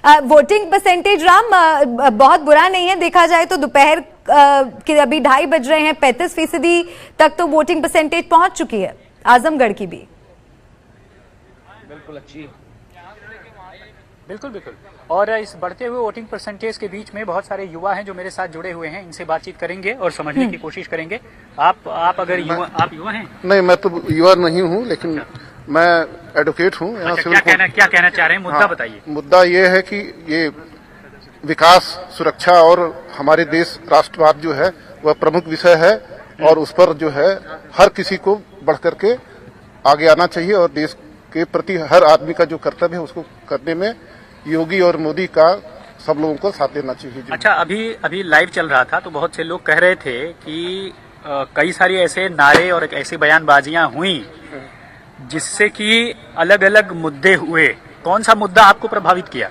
Voting percentage Ram बहुत बुरा नहीं है, देखा जाए तो दोपहर के अभी 2:30 बज रहे हैं, 35% तक तो वोटिंग परसेंटेज पहुंच चुकी है आजमगढ़ की भी। बिल्कुल अच्छी, बिल्कुल। और इस बढ़ते हुए वोटिंग परसेंटेज के बीच में बहुत सारे युवा हैं जो मेरे साथ जुड़े हुए हैं, इनसे बातचीत करेंगे और समझने की कोशिश करेंगे। आप अगर आप युवा हैं? नहीं, मैं तो युवा नहीं हूँ, लेकिन मैं एडवोकेट हूँ यहाँ। अच्छा, क्या कहना चाह रहे हैं? मुद्दा बताइए। मुद्दा ये है कि ये विकास, सुरक्षा और हमारे देश राष्ट्रवाद जो है वह प्रमुख विषय है, और उस पर जो है हर किसी को बढ़ करके आगे आना चाहिए, और देश के प्रति हर आदमी का जो कर्तव्य है उसको करने में योगी और मोदी का सब लोगों को साथ देना चाहिए। अच्छा, अभी लाइव चल रहा था तो बहुत से लोग कह रहे थे कि कई सारी ऐसे नारे और ऐसी बयानबाजियां हुई जिससे कि अलग अलग मुद्दे हुए। कौन सा मुद्दा आपको प्रभावित किया?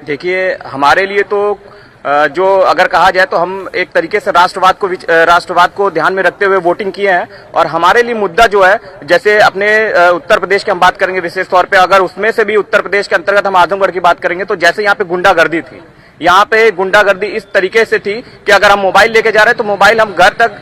देखिए, हमारे लिए तो जो अगर कहा जाए तो हम एक तरीके से राष्ट्रवाद को ध्यान में रखते हुए वोटिंग किए हैं, और हमारे लिए मुद्दा जो है, जैसे अपने उत्तर प्रदेश की हम बात करेंगे विशेष तौर पे, अगर उसमें से भी उत्तर प्रदेश के अंतर्गत हम आजमगढ़ की बात करेंगे तो जैसे यहाँ पे गुंडागर्दी थी, यहाँ पे गुंडागर्दी इस तरीके से थी कि अगर हम मोबाइल लेके जा रहे हैं तो मोबाइल हम घर तक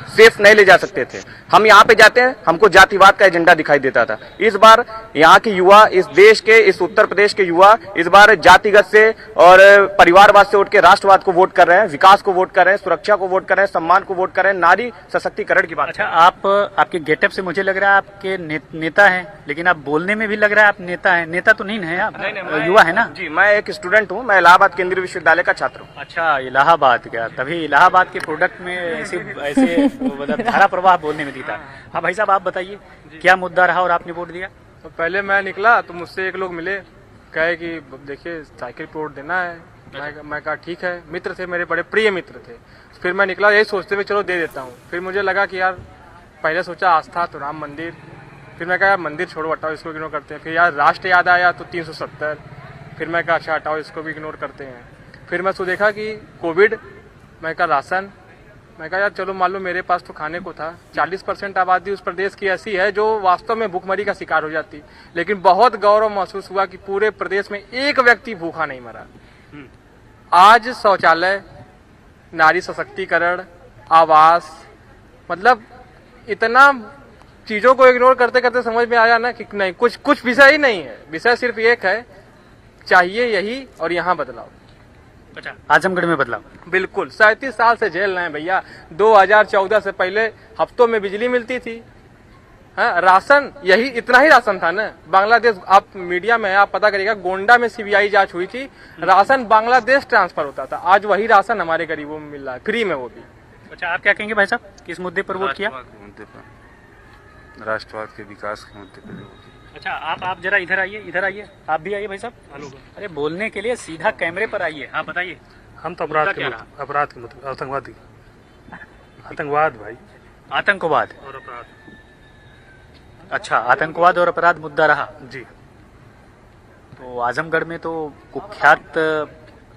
सेफ नहीं ले जा सकते थे। हम यहाँ पे जाते हैं, हमको जातिवाद का एजेंडा दिखाई देता था। इस बार यहाँ के युवा, इस देश के, इस उत्तर प्रदेश के युवा इस बार जातिगत से और परिवारवाद से उठ के राष्ट्रवाद को वोट कर रहे हैं, विकास को वोट कर रहे हैं, सुरक्षा को वोट कर रहे हैं, सम्मान को वोट कर रहे हैं, नारी सशक्तिकरण की बात। अच्छा, आपके गेटअप से मुझे लग रहा है आपके नेता हैं, लेकिन आप बोलने में भी लग रहा है आप नेता हैं। नेता तो नहीं है आप? नहीं, युवा है ना? जी, मैं एक स्टूडेंट हूँ, मैं इलाहाबाद केंद्रीय विश्वविद्यालय का छात्र हूँ। अच्छा, इलाहाबाद का, तभी इलाहाबाद के प्रोडक्ट में ऐसे मतलब धारा प्रवाह बोलने में दिखता। हाँ भाई साहब, आप बताइए क्या मुद्दा रहा और आपने वोट दिया? तो पहले मैं निकला तो मुझसे एक लोग मिले, कहे कि देखिए साइकिल पे वोट देना है। मैं कहा ठीक है, मित्र थे, मेरे बड़े प्रिय मित्र थे। फिर मैं निकला यही सोचते हुए चलो दे देता हूँ। फिर मुझे लगा कि यार, पहले सोचा आस्था तो राम मंदिर, फिर मैं कहा यार मंदिर छोड़ो, हटाओ, इसको इग्नोर करते हैं। फिर यार राष्ट्र याद आया तो 370, फिर मैं कहा अच्छा हटाओ, इसको भी इग्नोर करते हैं। फिर मैं देखा कि कोविड, मैं कहा राशन, मैं कहा यार चलो मान लो मेरे पास तो खाने को था। 40% आबादी उस प्रदेश की ऐसी है जो वास्तव में भूखमरी का शिकार हो जाती, लेकिन बहुत गौरव महसूस हुआ कि पूरे प्रदेश में एक व्यक्ति भूखा नहीं मरा। आज शौचालय, नारी सशक्तिकरण, आवास, मतलब इतना चीजों को इग्नोर करते करते समझ में आया ना कि नहीं, कुछ विषय ही नहीं है। विषय सिर्फ एक है, चाहिए यही, और यहाँ बदलाव। अच्छा, आजमगढ़ में बदलाव? बिल्कुल। 37 साल से झेल रहे हैं भैया। 2014 से पहले हफ्तों में बिजली मिलती थी। हाँ, राशन यही, इतना ही राशन था ना। बांग्लादेश, आप मीडिया में आप पता करिएगा, गोंडा में सीबीआई जांच हुई थी, राशन बांग्लादेश ट्रांसफर होता था। आज वही राशन हमारे गरीबों में मिल रहा है, फ्री में, वो भी। अच्छा, आप क्या कहेंगे भाई साहब, किस मुद्दे पर वोट किया? राष्ट्रवाद के विकास के मुद्दे पर। अच्छा, आप जरा इधर आइए, आप भी आइए भाई साहब। अरे बोलने के लिए सीधा कैमरे पर आइए। हाँ बताइए। हम तो अपराध के मुद्दे, आतंकवाद भाई, आतंकवाद और अपराध। अच्छा, आतंकवाद और अपराध मुद्दा रहा जी। तो आजमगढ़ में तो कुख्यात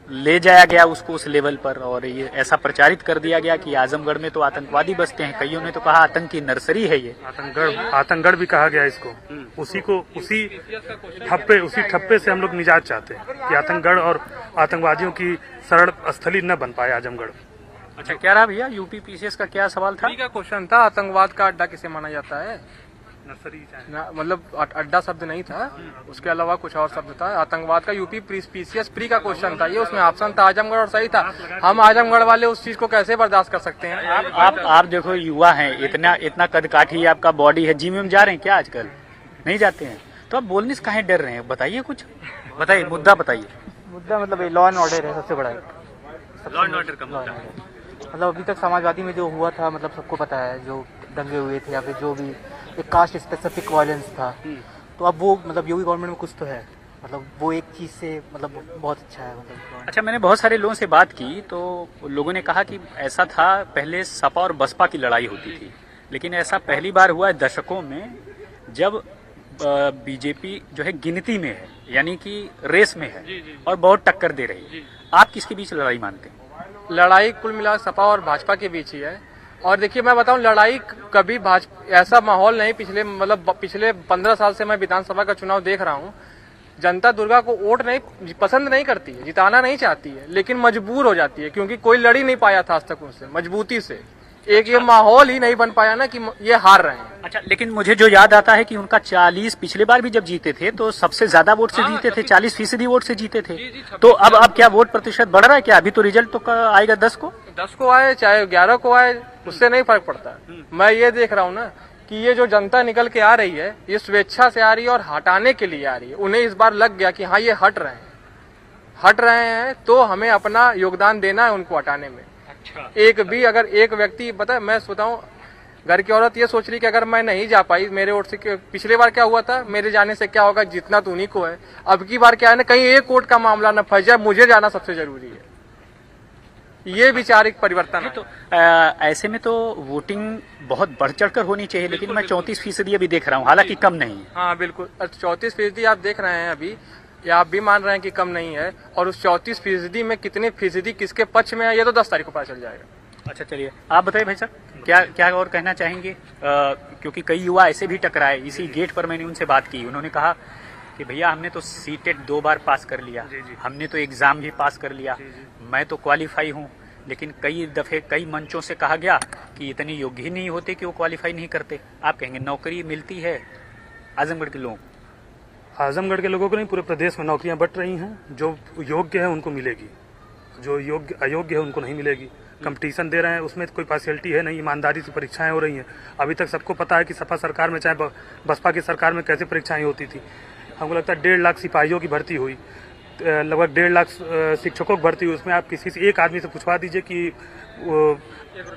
ले जाया गया उसको उस लेवल पर, और ये ऐसा प्रचारित कर दिया गया कि आजमगढ़ में तो आतंकवादी बसते हैं। कईयों ने तो कहा आतंकी नर्सरी है ये। आतंकगढ़ भी कहा गया इसको। उसी ठप्पे से हम लोग निजात चाहते हैं कि आतंकगढ़ और आतंकवादियों की शरण स्थली न बन पाए आजमगढ़। अच्छा, क्या रहा भैया, यूपी पीसीएस का क्या सवाल था? का क्वेश्चन था, आतंकवाद का अड्डा किसे माना जाता है? नर्सरी मतलब अड्डा शब्द नहीं था, उसके अलावा कुछ और शब्द था। आतंकवाद का यूपी पीसीएस प्री का क्वेश्चन था ये, उसमें ऑप्शन था आजमगढ़, और सही था। हम आजमगढ़ वाले उस चीज को कैसे बर्दाश्त कर सकते हैं? आप देखो, युवा हैं, इतना कदकाठी आपका बॉडी है। जिम में जा रहे हैं क्या आजकल? नहीं जाते हैं, तो आप बोलने से काहे डर रहे हैं? बताइए, कुछ बताइए, मुद्दा बताइए। मुद्दा मतलब लॉ एंड ऑर्डर है सबसे बड़ा। लॉ एंड ऑर्डर का मुद्दा, मतलब अभी तक समाजवादी में जो हुआ था, मतलब सबको पता है, जो दंगे हुए थे या फिर जो भी एक कास्ट स्पेसिफिक वायलेंस था, तो अब वो मतलब योगी गवर्नमेंट में कुछ तो है, मतलब वो एक चीज से मतलब बहुत अच्छा है। मतलब अच्छा, मैंने बहुत सारे लोगों से बात की तो लोगों ने कहा कि ऐसा था, पहले सपा और बसपा की लड़ाई होती थी, लेकिन ऐसा पहली बार हुआ है दशकों में जब बीजेपी जो है गिनती में है, यानी कि रेस में है और बहुत टक्कर दे रही है। आप किसके बीच लड़ाई मानते हैं? लड़ाई कुल मिला सपा और भाजपा के बीच ही है। और देखिए मैं बताऊं, लड़ाई कभी ऐसा माहौल नहीं, पिछले 15 साल से मैं विधानसभा का चुनाव देख रहा हूं, जनता दुर्गा को वोट नहीं पसंद नहीं करती है, जिताना नहीं चाहती है, लेकिन मजबूर हो जाती है क्योंकि कोई लड़ ही नहीं पाया था आज तक उनसे मजबूती से। एक ये माहौल ही नहीं बन पाया ना कि ये हार रहे हैं। अच्छा, लेकिन मुझे जो याद आता है कि उनका 40 पिछले बार भी जब जीते थे तो सबसे ज्यादा वोट से जीते थे, 40% वोट से जीते थे। तो अब क्या वोट प्रतिशत बढ़ रहा है क्या? अभी तो रिजल्ट तो आएगा 10 को आए चाहे 11 को आए, उससे नहीं फर्क पड़ता। मैं ये देख रहा हूँ ना कि ये जो जनता निकल के आ रही है ये स्वेच्छा से आ रही है और हटाने के लिए आ रही है। उन्हें इस बार लग गया कि हाँ ये हट रहे हैं तो हमें अपना योगदान देना है उनको हटाने में। अच्छा। एक भी अगर एक व्यक्ति, पता है मैं सोचता हूँ घर की औरत ये सोच रही कि अगर मैं नहीं जा पाई मेरे वोट से, पिछले बार क्या हुआ था, मेरे जाने से क्या होगा, जितना तो उन्हीं को है। अब की बार क्या है ना, कहीं एक वोट का मामला न फंस जाए, मुझे जाना सबसे जरूरी है। ये विचारिक परिवर्तन है। तो ऐसे में तो वोटिंग बहुत बढ़ चढ़कर होनी चाहिए, लेकिन मैं 34% अभी देख रहा हूँ, हालांकि कम नहीं है। हाँ बिल्कुल, 34% आप देख रहे हैं अभी, या आप भी मान रहे हैं कि कम नहीं है, और उस 34% में कितने फीसदी किसके पक्ष में है ये तो 10 तारीख को पता चल जाएगा। अच्छा चलिए, आप बताइए भाई साहब, क्या और कहना चाहेंगे? क्योंकि कई युवा ऐसे भी टकराए, इसी गेट पर मैंने उनसे बात की, उन्होंने कहा कि भैया हमने तो सीटेट 2 बार पास कर लिया, हमने तो एग्जाम भी पास कर लिया, मैं तो क्वालिफाई हूँ, लेकिन कई दफे कई मंचों से कहा गया कि इतने योग्य ही नहीं होते कि वो क्वालिफाई नहीं करते। आप कहेंगे नौकरी मिलती है आजमगढ़ के लोगों को? आजमगढ़ के लोगों को नहीं, पूरे प्रदेश में नौकरियां बंट रही हैं। जो योग्य है उनको मिलेगी, जो योग्य अयोग्य है उनको नहीं मिलेगी। कंपटीशन दे रहे हैं, उसमें कोई पार्शियलिटी है नहीं, ईमानदारी से परीक्षाएं हो रही हैं। अभी तक सबको पता है कि सपा सरकार में चाहे बसपा की सरकार में कैसे परीक्षाएं होती थी। हमको लगता है 1.5 लाख सिपाहियों की भर्ती हुई, लगभग 1.5 लाख शिक्षकों की भर्ती हुई। उसमें आप किसी से एक आदमी से पूछवा दीजिए कि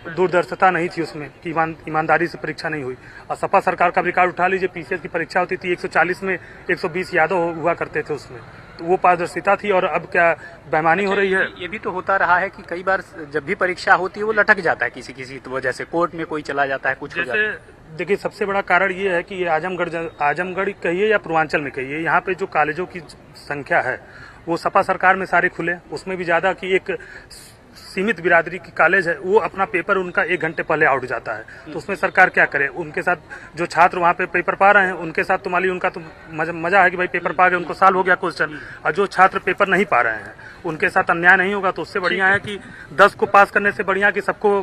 दूरदर्शिता नहीं थी उसमें, कि ईमानदारी से परीक्षा नहीं हुई। और सपा सरकार का रिकॉर्ड उठा लीजिए, पीसीएस की परीक्षा होती थी 140 में 120 यादव हुआ करते थे उसमें, तो वो पारदर्शिता थी। और अब क्या बेईमानी हो रही है? ये भी तो होता रहा है कि कई बार जब भी परीक्षा होती है वो लटक जाता है किसी वजह से, कोर्ट में कोई चला जाता है, कुछ हो जाता है। देखिए, सबसे बड़ा कारण ये है कि ये आजमगढ़ कहिए या पूर्वांचल में कहिए, यहाँ पे जो कॉलेजों की संख्या है वो सपा सरकार में सारे खुले, उसमें भी ज्यादा कि एक सीमित बिरादरी की कॉलेज है, वो अपना पेपर उनका 1 घंटे पहले आउट जाता है। तो उसमें सरकार क्या करे? उनके साथ जो छात्र वहाँ पे पेपर पा रहे हैं उनके साथ तो मान लीजिए उनका तो मजा है कि भाई पेपर पा गए, उनको साल हो गया क्वेश्चन। और जो छात्र पेपर नहीं पा रहे हैं उनके साथ अन्याय नहीं होगा। तो उससे बढ़िया है कि 10 को पास करने से बढ़िया कि सबको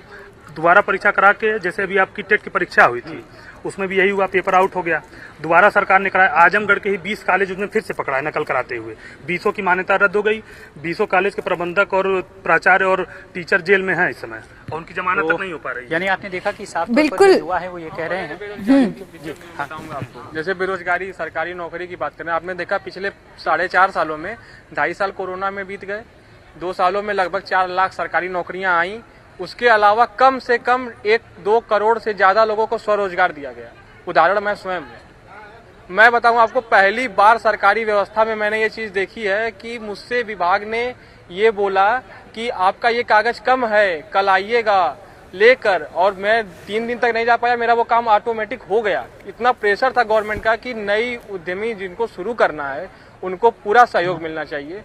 दोबारा परीक्षा करा के, जैसे अभी आपकी टेट की परीक्षा हुई थी उसमें भी यही हुआ, पेपर आउट हो गया, दोबारा सरकार ने कराया। आजमगढ़ के ही 20 कॉलेज उसने फिर से पकड़ाए नकल कराते हुए, 20 की मान्यता रद्द हो गई। 20 कॉलेज के प्रबंधक और प्राचार्य और टीचर जेल में हैं इस समय, और उनकी जमानत तक नहीं हो पा रही। यानी आपने देखा कि साफ बिल्कुल हुआ है, वो ये कह रहे हैं। बताऊंगा आपको, जैसे बेरोजगारी, सरकारी नौकरी की बात करें, आपने देखा पिछले 4.5 सालों में 2.5 साल कोरोना में बीत गए, 2 सालों में लगभग 4 लाख सरकारी नौकरियां आई। उसके अलावा कम से कम 1-2 करोड़ से ज्यादा लोगों को स्वरोजगार दिया गया। उदाहरण मैं स्वयं, मैं बताऊं आपको, पहली बार सरकारी व्यवस्था में मैंने ये चीज देखी है कि मुझसे विभाग ने ये बोला कि आपका ये कागज कम है, कल आइएगा लेकर, और मैं 3 दिन तक नहीं जा पाया, मेरा वो काम ऑटोमेटिक हो गया। इतना प्रेशर था गवर्नमेंट का कि नई उद्यमी जिनको शुरू करना है उनको पूरा सहयोग मिलना चाहिए।